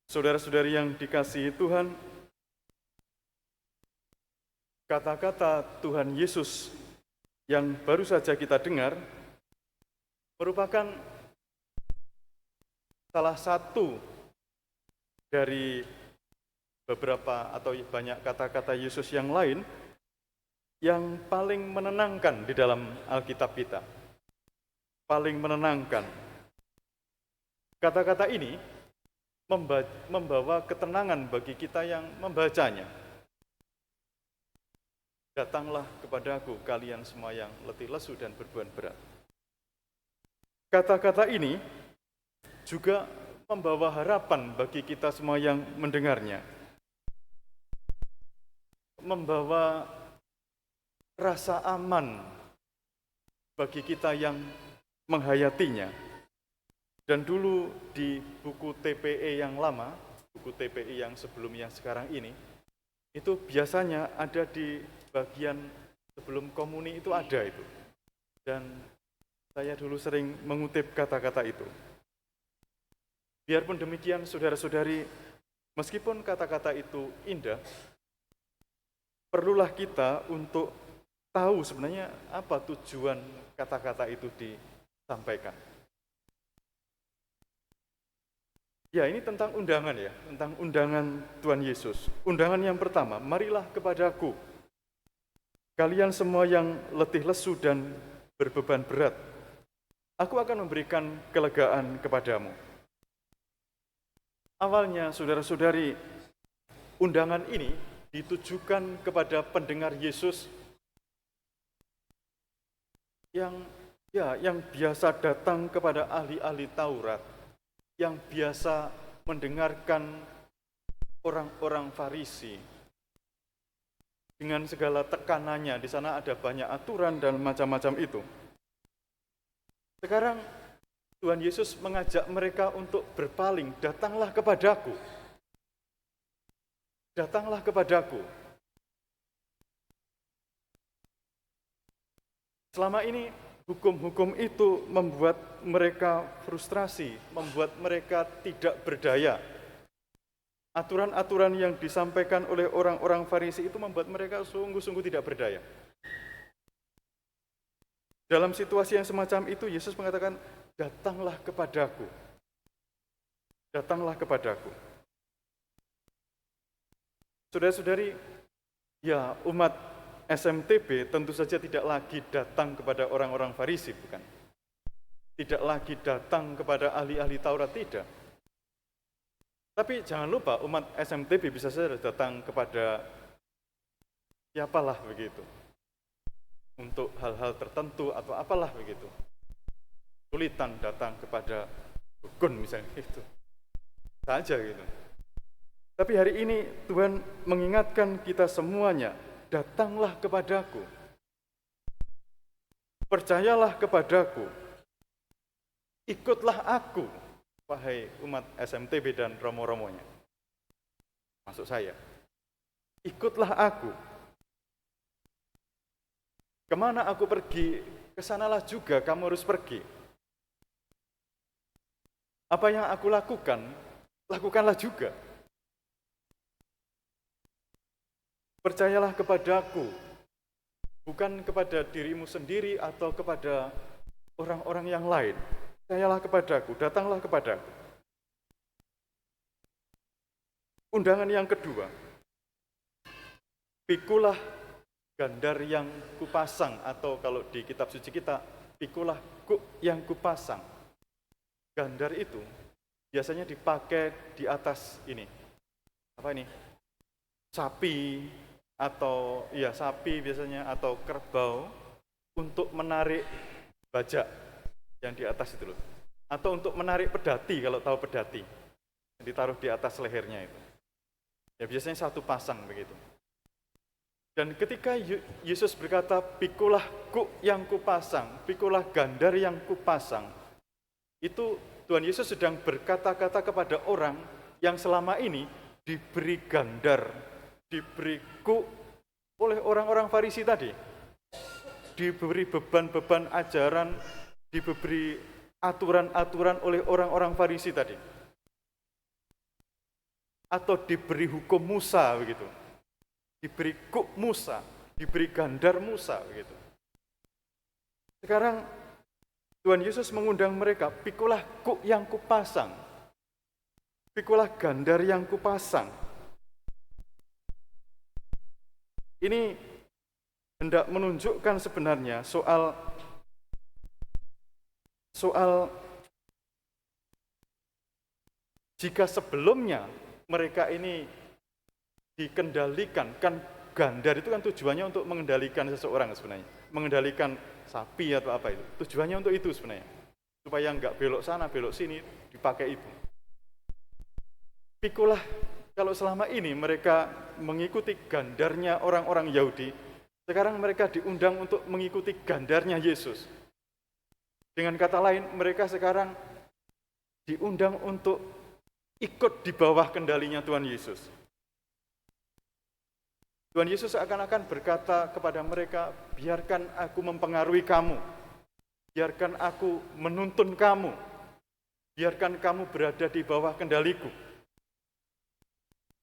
Saudara-saudari yang dikasihi Tuhan, kata-kata Tuhan Yesus yang baru saja kita dengar merupakan salah satu dari beberapa atau banyak kata-kata Yesus yang lain yang paling menenangkan di dalam Alkitab kita. Paling menenangkan. Kata-kata ini membawa ketenangan bagi kita yang membacanya. Datanglah kepadaku kalian semua yang letih lesu dan beban berat. Kata-kata ini juga membawa harapan bagi kita semua yang mendengarnya. Membawa rasa aman bagi kita yang menghayatinya. Dan dulu di buku TPE yang lama, buku TPE yang sebelumnya sekarang ini, itu biasanya ada di bagian sebelum komuni itu ada itu. Dan saya dulu sering mengutip kata-kata itu. Biarpun demikian, saudara-saudari, meskipun kata-kata itu indah, perlulah kita untuk tahu sebenarnya apa tujuan kata-kata itu disampaikan. Ya, ini tentang undangan ya, tentang undangan Tuhan Yesus. Undangan yang pertama, marilah kepadaku, kalian semua yang letih lesu dan berbeban berat. Aku akan memberikan kelegaan kepadamu. Awalnya, saudara-saudari, undangan ini ditujukan kepada pendengar Yesus yang biasa datang kepada ahli-ahli Taurat, yang biasa mendengarkan orang-orang Farisi dengan segala tekanannya. Di sana ada banyak aturan dan macam-macam itu. Sekarang Tuhan Yesus mengajak mereka untuk berpaling, datanglah kepadaku. Datanglah kepadaku. Selama ini hukum-hukum itu membuat mereka frustrasi, membuat mereka tidak berdaya. Aturan-aturan yang disampaikan oleh orang-orang Farisi itu membuat mereka sungguh-sungguh tidak berdaya. Dalam situasi yang semacam itu, Yesus mengatakan, datanglah kepadaku. Datanglah kepadaku. Saudara-saudari, ya umat SMTB tentu saja tidak lagi datang kepada orang-orang Farisi, bukan? Tidak lagi datang kepada ahli-ahli Taurat, tidak. Tapi jangan lupa umat SMTB bisa saja datang kepada siapalah begitu. Untuk hal-hal tertentu atau apalah begitu. Sulitan datang kepada dukun misalnya itu. Saja gitu. Tapi hari ini Tuhan mengingatkan kita semuanya, datanglah kepadaku. Percayalah kepadaku. Ikutlah aku, wahai umat SMTB dan romo-romonya. Maksud saya, ikutlah aku. Kemana aku pergi, kesanalah juga kamu harus pergi. Apa yang aku lakukan, lakukanlah juga. Percayalah kepadaku, bukan kepada dirimu sendiri atau kepada orang-orang yang lain. Percayalah kepadaku, datanglah kepadaku. Undangan yang kedua, pikulah gandar yang kupasang, atau kalau di kitab suci kita, pikulah kuk yang kupasang. Gandar itu biasanya dipakai di atas ini. Apa ini? Sapi, atau ya sapi biasanya, atau kerbau untuk menarik bajak yang di atas itu loh. Atau untuk menarik pedati, kalau tahu pedati. Ditaruh di atas lehernya itu. Ya biasanya satu pasang begitu. Dan ketika Yesus berkata, pikulah kuk yang kupasang, pikulah gandar yang kupasang, itu Tuhan Yesus sedang berkata-kata kepada orang yang selama ini diberi gandar, diberi kuk oleh orang-orang Farisi tadi. Diberi beban-beban ajaran, diberi aturan-aturan oleh orang-orang Farisi tadi. atau diberi hukum Musa begitu. Diberi kuk Musa, diberi gandar Musa begitu. Sekarang Tuhan Yesus mengundang mereka, pikulah kuk yang kupasang. Pikulah gandar yang kupasang. Ini hendak menunjukkan sebenarnya soal jika sebelumnya mereka ini dikendalikan, kan gandar itu kan tujuannya untuk mengendalikan seseorang sebenarnya, mengendalikan sapi atau apa itu, tujuannya untuk itu sebenarnya, supaya nggak belok sana, belok sini, dipakai itu. Pikulah, kalau selama ini mereka mengikuti gandarnya orang-orang Yahudi, sekarang mereka diundang untuk mengikuti gandarnya Yesus. Dengan kata lain, mereka sekarang diundang untuk ikut di bawah kendalinya Tuhan Yesus. Tuhan Yesus seakan-akan berkata kepada mereka, biarkan aku mempengaruhi kamu, biarkan aku menuntun kamu, biarkan kamu berada di bawah kendaliku.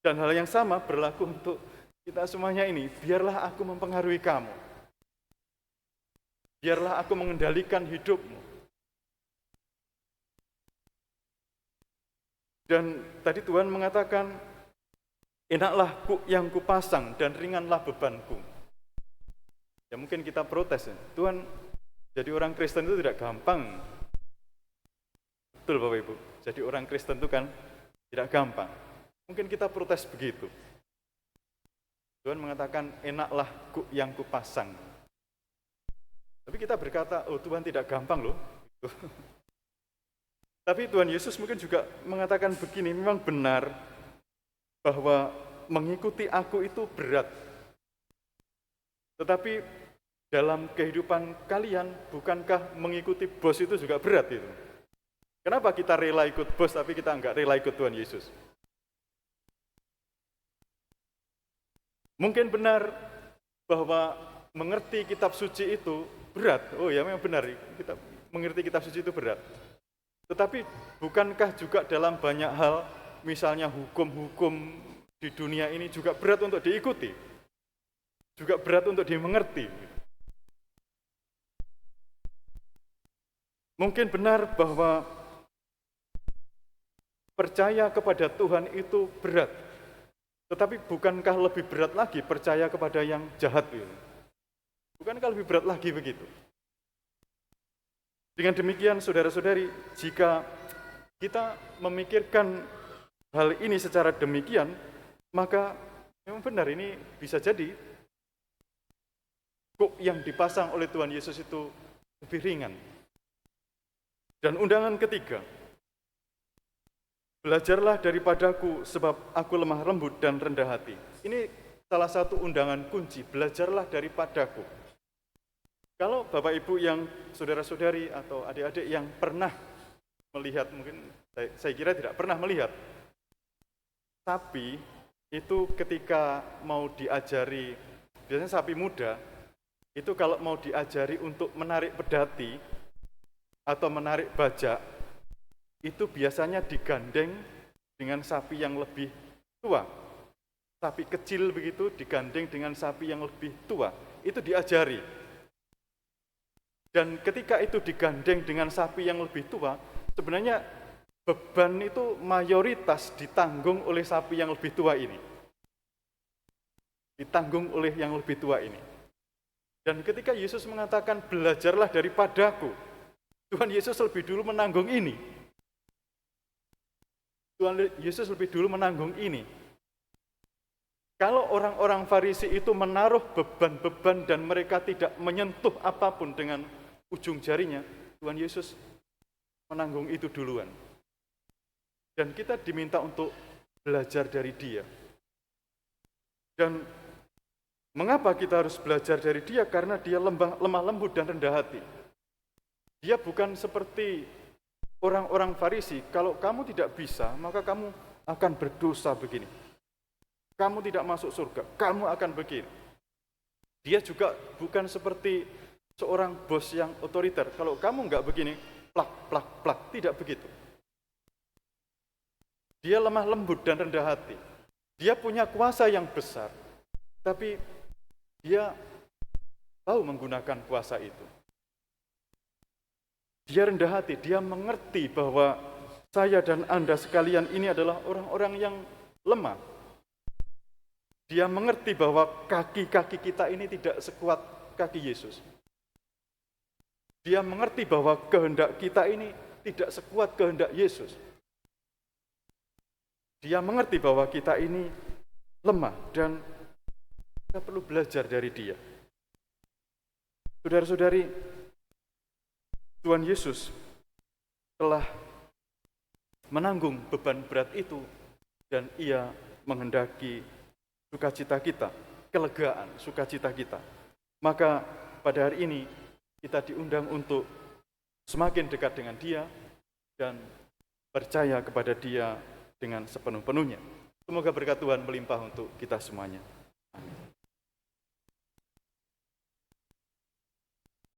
Dan hal yang sama berlaku untuk kita semuanya ini, biarlah aku mempengaruhi kamu, biarlah aku mengendalikan hidupmu. Dan tadi Tuhan mengatakan, enaklah kuk yang kupasang dan ringanlah bebanku. Ya mungkin kita protes ya, Tuhan, jadi orang Kristen itu tidak gampang. Betul Bapak Ibu, jadi orang Kristen itu kan tidak gampang. Mungkin kita protes begitu. Tuhan mengatakan, enaklah kuk yang kupasang. Tapi kita berkata, oh Tuhan tidak gampang loh. Tapi Tuhan Yesus mungkin juga mengatakan begini, memang benar bahwa mengikuti aku itu berat. Tetapi dalam kehidupan kalian, bukankah mengikuti bos itu juga berat itu? Kenapa kita rela ikut bos tapi kita enggak rela ikut Tuhan Yesus? Mungkin benar bahwa mengerti kitab suci itu berat. Oh ya memang benar, kita mengerti kitab suci itu berat. Tetapi bukankah juga dalam banyak hal, misalnya hukum-hukum di dunia ini juga berat untuk diikuti, juga berat untuk dimengerti. Mungkin benar bahwa percaya kepada Tuhan itu berat, tetapi bukankah lebih berat lagi percaya kepada yang jahat itu? Bukankah lebih berat lagi begitu? Dengan demikian, saudara-saudari, jika kita memikirkan hal ini secara demikian, maka memang benar ini bisa jadi kuk yang dipasang oleh Tuhan Yesus itu lebih ringan. Dan undangan ketiga, belajarlah daripadaku sebab aku lemah lembut dan rendah hati. Ini salah satu undangan kunci, belajarlah daripadaku. Kalau Bapak Ibu yang saudara-saudari atau adik-adik yang pernah melihat, mungkin saya kira tidak pernah melihat, sapi itu ketika mau diajari, biasanya sapi muda, itu kalau mau diajari untuk menarik pedati atau menarik bajak, itu biasanya digandeng dengan sapi yang lebih tua. Sapi kecil begitu digandeng dengan sapi yang lebih tua, itu diajari. Dan ketika itu digandeng dengan sapi yang lebih tua, sebenarnya beban itu mayoritas ditanggung oleh sapi yang lebih tua ini. Ditanggung oleh yang lebih tua ini. Dan ketika Yesus mengatakan, belajarlah daripadaku, Tuhan Yesus lebih dulu menanggung ini. Tuhan Yesus lebih dulu menanggung ini. Kalau orang-orang Farisi itu menaruh beban-beban dan mereka tidak menyentuh apapun dengan ujung jarinya, Tuhan Yesus menanggung itu duluan. Dan kita diminta untuk belajar dari Dia. Dan mengapa kita harus belajar dari Dia? Karena Dia lemah lembut dan rendah hati. Dia bukan seperti orang-orang Farisi, kalau kamu tidak bisa, maka kamu akan berdosa begini. Kamu tidak masuk surga, kamu akan begini. Dia juga bukan seperti seorang bos yang otoriter. Kalau kamu nggak begini, plak, plak, plak. Tidak begitu. Dia lemah lembut dan rendah hati. Dia punya kuasa yang besar, tapi dia tahu menggunakan kuasa itu. Dia rendah hati, dia mengerti bahwa saya dan Anda sekalian ini adalah orang-orang yang lemah. Dia mengerti bahwa kaki-kaki kita ini tidak sekuat kaki Yesus. Dia mengerti bahwa kehendak kita ini tidak sekuat kehendak Yesus. Dia mengerti bahwa kita ini lemah dan kita perlu belajar dari dia. Saudara-saudari, Tuhan Yesus telah menanggung beban berat itu dan ia menghendaki sukacita kita, kelegaan sukacita kita. Maka pada hari ini kita diundang untuk semakin dekat dengan dia dan percaya kepada dia dengan sepenuh-penuhnya. Semoga berkat Tuhan melimpah untuk kita semuanya.